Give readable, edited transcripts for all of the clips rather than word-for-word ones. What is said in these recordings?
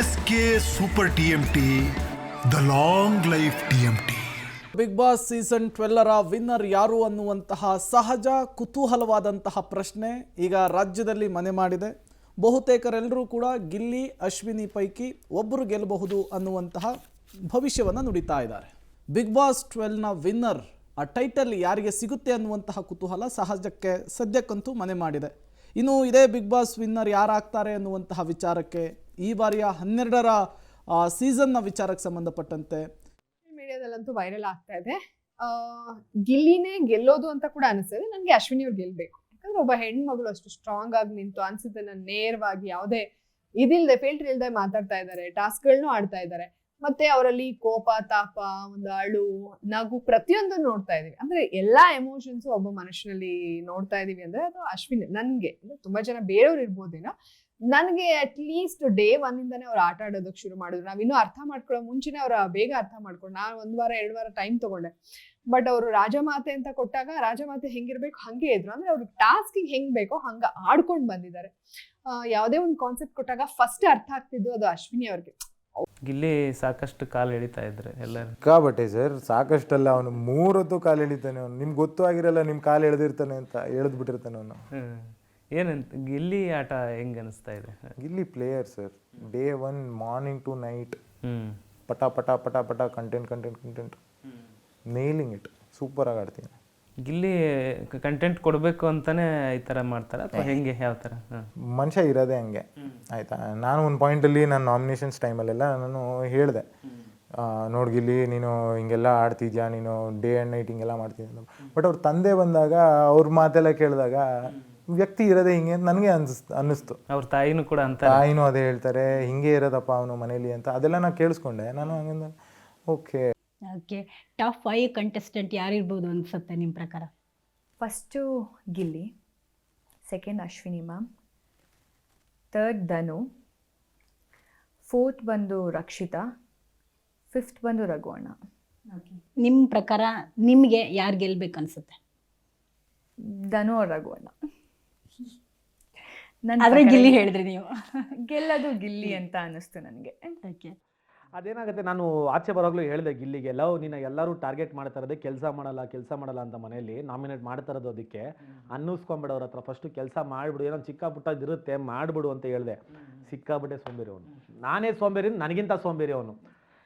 SK Super TMT, the long life TMT. Big boss season 12ರ winner ಯಾರು ಅನ್ನುವಂತಹ ಸಹಜ ಕುತೂಹಲವಾದಂತಹ ಪ್ರಶ್ನೆ ಈಗ ರಾಜ್ಯದಲ್ಲಿ ಮನೆ ಮಾಡಿದೆ. ಬಹುತೇಕರೆಲ್ಲರೂ ಕೂಡ ಗಿಲ್ಲಿ ಅಶ್ವಿನಿ ಪೈಕಿ ಒಬ್ಬರು ಗೆಲ್ಲಬಹುದು ಅನ್ನುವಂತಹ ಭವಿಷ್ಯವನ್ನು ನುಡಿತಾ ಇದ್ದಾರೆ. ಬಿಗ್ ಬಾಸ್ 12ನ ವಿನ್ನರ್ ಆ ಟೈಟಲ್ ಯಾರಿಗೆ ಸಿಗುತ್ತೆ ಅನ್ನುವಂತಹ ಕುತೂಹಲ ಸಹಜಕ್ಕೆ ಸದ್ಯಕ್ಕಂತೂ ಮನೆ ಮಾಡಿದೆ. ಇನ್ನು ಇದೇ ಬಿಗ್ ಬಾಸ್ ವಿನ್ನರ್ ಯಾರಾಗ್ತಾರೆ ಅನ್ನುವಂತಹ ವಿಚಾರಕ್ಕೆ ಈ ಬಾರಿಯ 12ರ ಸೀಸನ್ನ ವಿಚಾರಕ್ಕೆ ಸಂಬಂಧಪಟ್ಟಂತೆ ಮೀಡಿಯಾದಲ್ಲಂತೂ ವೈರಲ್ ಆಗ್ತಾ ಇದೆ. ಗಿಲ್ಲಿನೇ ಗೆಲ್ಲೋದು ಅಂತ ಕೂಡ ಅನಿಸ್ತದೆ. ನನಗೆ ಅಶ್ವಿನಿ ಅವ್ರು ಗೆಲ್ಬೇಕು, ಯಾಕಂದ್ರೆ ಒಬ್ಬ ಹೆಣ್ಮಗಳು ಅಷ್ಟು ಸ್ಟ್ರಾಂಗ್ ಆಗಿ ನಿಂತು ಅನ್ಸುತ್ತೆ, ನಾನು ನೇರವಾಗಿ ಯಾವುದೇ ಇದಿಲ್ಲದೆ ಫಿಲ್ಟರ್ ಇಲ್ಲದೆ ಮಾತಾಡ್ತಾ ಇದ್ದಾರೆ, ಟಾಸ್ಕ್ಗಳನ್ನು ಆಡ್ತಾ ಇದ್ದಾರೆ. ಮತ್ತೆ ಅವರಲ್ಲಿ ಕೋಪ, ತಾಪ, ಒಂದು ಅಳು, ನಗು ಪ್ರತಿಯೊಂದನ್ನು ನೋಡ್ತಾ ಇದೀವಿ. ಅಂದ್ರೆ ಎಲ್ಲಾ ಎಮೋಷನ್ಸ್ ಒಬ್ಬ ಮನುಷ್ಯನಲ್ಲಿ ನೋಡ್ತಾ ಇದೀವಿ ಅಂದ್ರೆ ಅದು ಅಶ್ವಿನಿ. ನನ್ಗೆ ಅಂದ್ರೆ ತುಂಬಾ ಜನ ಬೇರೆಯವ್ರು ಇರ್ಬೋದೇನೋ, ನನಗೆ ಅಟ್ ಲೀಸ್ಟ್ ಡೇ 1 ಇಂದಾನೆ ಅವ್ರು ಆಟ ಆಡೋದಕ್ಕೆ ಶುರು ಮಾಡಿದ್ರು. ನಾವಿನ್ನೂ ಅರ್ಥ ಮಾಡ್ಕೊಳ್ಳೋ ಮುಂಚೆನೆ ಅವ್ರ ಬೇಗ ಅರ್ಥ ಮಾಡ್ಕೊಂಡು, ನಾನು 1 ವಾರ 2 ವಾರ ಟೈಮ್ ತಗೊಂಡೆ. ಬಟ್ ಅವರು ರಾಜಮಾತೆ ಅಂತ ಕೊಟ್ಟಾಗ ರಾಜಮಾತೆ ಹೆಂಗಿರ್ಬೇಕು ಹಂಗೆ ಇದ್ರು. ಅಂದ್ರೆ ಅವ್ರಿಗೆ ಟಾಸ್ಕಿಗೆ ಹೆಂಗ್ ಬೇಕೋ ಹಂಗ ಆಡ್ಕೊಂಡು ಬಂದಿದ್ದಾರೆ. ಯಾವುದೇ ಒಂದು ಕಾನ್ಸೆಪ್ಟ್ ಕೊಟ್ಟಾಗ ಫಸ್ಟ್ ಅರ್ಥ ಆಗ್ತಿದ್ದು ಅದು ಅಶ್ವಿನಿ ಅವ್ರಿಗೆ. ಗಿಲ್ಲಿ ಸಾಕಷ್ಟು ಕಾಲು ಎಳಿತಾ ಇದ್ರೆ ಎಲ್ಲರೂ ಸಿಕ್ಕಾಬಟ್ಟೆ ಸರ್, ಸಾಕಷ್ಟಲ್ಲ. ಅವನು 3 ಹೊತ್ತು ಕಾಲು ಎಳಿತಾನೆ. ಅವ್ನು ನಿಮ್ಗೆ ಗೊತ್ತೂ ಆಗಿರಲ್ಲ ನಿಮ್ಮ ಕಾಲು ಎಳೆದಿರ್ತಾನೆ ಅಂತ, ಎಳೆದ್ಬಿಟ್ಟಿರ್ತಾನೆ ಅವನು. ಏನಂತ ಗಿಲ್ಲಿ ಆಟ ಹೆಂಗೆ ಅನಿಸ್ತಾ ಇದೆ? Gilli player sir. Day 1 morning to night ಪಟ ಪಟ ಪಟ ಪಟ ಕಂಟೆಂಟ್ ನೇಲಿಂಗ್ ಇಟ್. ಸೂಪರ್ ಆಗಿ ಆಡ್ತೀನಿ. ಗಿಲ್ಲಿ ಕಂಟೆಂಟ್ ಕೊಡಬೇಕು ಅಂತಾನೆ ಈ ಥರ ಮಾಡ್ತಾರೆ ಅಥವಾ ಹೆಂಗೆ, ಯಾವ ಥರ? ಮನುಷ್ಯ ಇರೋದೇ ಹಂಗೆ, ಆಯಿತಾ. ನಾನು ಒಂದು ಪಾಯಿಂಟಲ್ಲಿ ನಾನು ನಾಮಿನೇಷನ್ಸ್ ಟೈಮಲ್ಲೆಲ್ಲ ನಾನು ಹೇಳಿದೆ, ನೋಡ್ಗಿಲ್ಲಿ ನೀನು ಹಿಂಗೆಲ್ಲ ಆಡ್ತಿದ್ಯಾ, ನೀನು ಡೇ ಆ್ಯಂಡ್ ನೈಟ್ ಹಿಂಗೆಲ್ಲ ಮಾಡ್ತಿದ್ಯಾ. ಬಟ್ ಅವ್ರ ತಂದೆ ಬಂದಾಗ ಅವ್ರ ಮಾತೆಲ್ಲ ಕೇಳಿದಾಗ ವ್ಯಕ್ತಿ ಇರೋದೇ ಹಿಂಗೆ ಅಂತ ನನಗೆ ಅನ್ನಿಸ್ತು. ಅವ್ರ ತಾಯಿನೂ ಕೂಡ ಅಂತ, ತಾಯಿನೂ ಅದೇ ಹೇಳ್ತಾರೆ, ಹಿಂಗೆ ಇರೋದಪ್ಪ ಅವನು ಮನೇಲಿ ಅಂತ. ಅದೆಲ್ಲ ನಾನು ಕೇಳಿಸ್ಕೊಂಡೆ. ನಾನು ಹಂಗಿಂದ ಓಕೆ. ಟಾಪ್ 5 ಕಂಟೆಸ್ಟೆಂಟ್ ಯಾರಿರ್ಬೋದು ಅನ್ಸುತ್ತೆ ನಿಮ್ಮ ಪ್ರಕಾರ? First Gilli, second Ashwini ma'am, third Dhanu, fourth ಬಂದು ರಕ್ಷಿತಾ, ಫಿಫ್ತ್ ಬಂದು ರಘುವಣ್ಣ. ನಿಮ್ಮ ಪ್ರಕಾರ ನಿಮಗೆ ಯಾರು ಗೆಲ್ಬೇಕು ಅನ್ಸುತ್ತೆ? ಧನು ಅವ್ರ ರಘುವಣ್ಣ. ಆದ್ರೆ ಗಿಲ್ಲಿ ಹೇಳಿದ್ರಿ ನೀವು. ಗೆಲ್ಲೋದು ಗಿಲ್ಲಿ ಅಂತ ಅನ್ನಿಸ್ತು ನನಗೆ. ಓಕೆ, ಅದೇನಾಗುತ್ತೆ, ನಾನು ಆಚೆ ಬರೋಗ್ಲೂ ಹೇಳಿದೆ ಗಿಲ್ಲಿಗೆ, ಲವ್ ನಿನ್ನ ಎಲ್ಲರೂ ಟಾರ್ಗೆಟ್ ಮಾಡ್ತಾ ಇರೋದೇ ಕೆಲಸ ಮಾಡಲ್ಲ ಅಂತ ಮನೇಲಿ ನಾಮಿನೇಟ್ ಮಾಡ್ತಾ ಇರೋದು. ಅದಕ್ಕೆ ಅನ್ನಿಸ್ಕೊಂಬಿಡೋರ ಹತ್ರ ಫಸ್ಟು ಕೆಲಸ ಮಾಡಿಬಿಡು, ಏನೋ ಚಿಕ್ಕ ಪುಟ್ಟದ್ದು ಇರುತ್ತೆ ಮಾಡಿಬಿಡು ಅಂತ ಹೇಳಿದೆ. ಸಿಕ್ಕಾಬಿಟ್ಟೆ ಸೋಂಬೇರಿ ಅವನು. ನಾನೇ ಸೋಂಬೇರಿ, ನನಗಿಂತ ಸೋಂಬೇರಿ ಅವನು.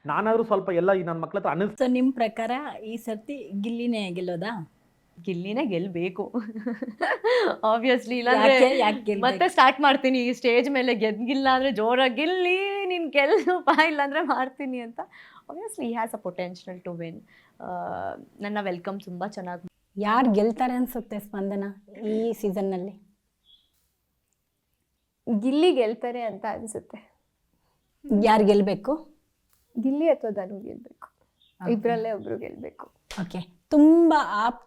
ನಾನಾದರೂ ಸ್ವಲ್ಪ ಎಲ್ಲ ಈ ನನ್ನ ಮಕ್ಳ ಹತ್ರ ಅನ್ನಿಸ್ತು. ಸೊ ನಿಮ್ಮ ಪ್ರಕಾರ ಈ ಸರ್ತಿ ಗಿಲ್ಲಿನೇ ಗೆಲ್ಲೋದಾ? ಗಿಲ್ಲಿನೇ ಗೆಲ್ಲಬೇಕು ಆಬ್ವಿಯಸ್ಲಿ. ಇಲ್ಲಾಂದ್ರೆ ಮತ್ತೆ ಸ್ಟಾರ್ಟ್ ಮಾಡ್ತೀನಿ ಈ ಸ್ಟೇಜ್ ಮೇಲೆ, ಗೆದ್ದಿಲ್ಲ ಅಂದರೆ ಜೋರಾಗಿ ಗಿಲ್ಲಿ ನೀನು ಗೆಲ್ಲಪ್ಪ, ಇಲ್ಲಾಂದರೆ ಮಾಡ್ತೀನಿ ಅಂತ. Obviously he has a potential to win. ನನ್ನ ವೆಲ್ಕಮ್ ತುಂಬ ಚೆನ್ನಾಗಿ. ಯಾರು ಗೆಲ್ತಾರೆ ಅನ್ಸುತ್ತೆ ಸ್ಪಂದನ ಈ ಸೀಸನ್ನಲ್ಲಿ? ಗಿಲ್ಲಿ ಗೆಲ್ತಾರೆ ಅಂತ ಅನ್ಸುತ್ತೆ. ಯಾರು ಗೆಲ್ಲಬೇಕು? ಗಿಲ್ಲಿ ಅಥವಾ ಧನು ಗೆಲ್ಬೇಕು, ಇಬ್ಬರಲ್ಲೇ ಒಬ್ರು ಗೆಲ್ಬೇಕು. ಓಕೆ, ತುಂಬ ಆಪ್ತ